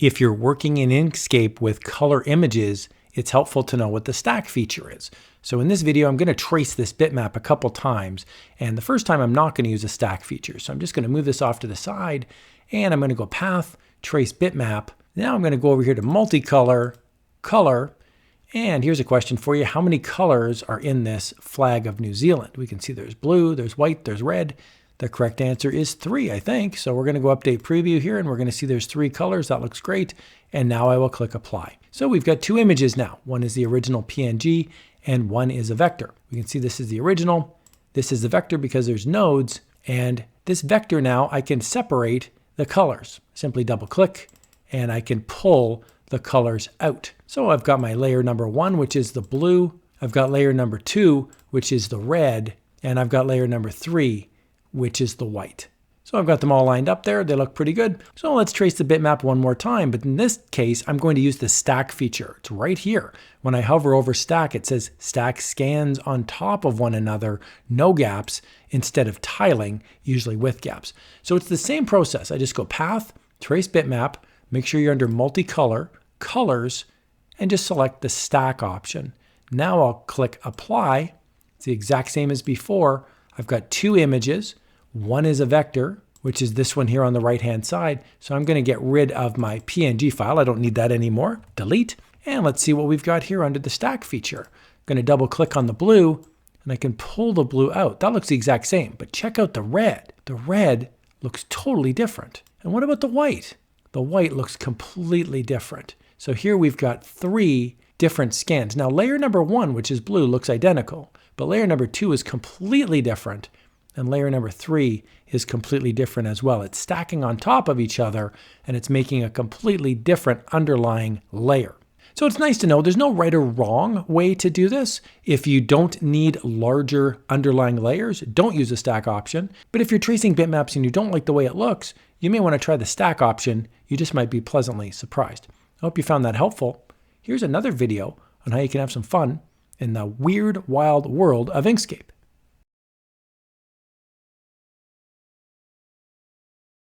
If you're working in Inkscape with color images, it's helpful to know what the stack feature is. So in this video, I'm going to trace this bitmap a couple times. And the first time I'm not going to use a stack feature. So I'm just going to move this off to the side and I'm going to go Path, Trace Bitmap. Now I'm going to go over here to Multicolor, Color. And here's a question for you. How many colors are in this flag of New Zealand? We can see there's blue, there's white, there's red. The correct answer is 3, I think. So we're going to go Update Preview here and we're going to see there's 3 colors. That looks great. And now I will click Apply. So we've got 2 images now. One is the original PNG and one is a vector. We can see this is the original. This is the vector because there's nodes. And this vector now I can separate the colors. Simply double click and I can pull the colors out. So I've got my layer number 1, which is the blue. I've got layer number 2, which is the red. And I've got layer number 3, which is the white. So I've got them all lined up there. They look pretty good. So let's trace the bitmap one more time. But in this case, I'm going to use the stack feature. It's right here. When I hover over stack, it says stack scans on top of one another, no gaps, instead of tiling, usually with gaps. So it's the same process. I just go Path, Trace Bitmap, make sure you're under Multicolor, Colors, and just select the stack option. Now I'll click Apply. It's the exact same as before. I've got 2 images. One is a vector, which is this one here on the right-hand side. So I'm going to get rid of my PNG file. I don't need that anymore. Delete. And let's see what we've got here under the stack feature. I'm going to double click on the blue and I can pull the blue out. That looks the exact same, but check out the red. The red looks totally different. And what about the white? The white looks completely different. So here we've got 3 different scans. Now layer number 1, which is blue, looks identical, but layer number 2 is completely different. And layer number 3 is completely different as well. It's stacking on top of each other and it's making a completely different underlying layer. So it's nice to know there's no right or wrong way to do this. If you don't need larger underlying layers, don't use the stack option. But if you're tracing bitmaps and you don't like the way it looks, you may want to try the stack option. You just might be pleasantly surprised. I hope you found that helpful. Here's another video on how you can have some fun in the weird, wild world of Inkscape.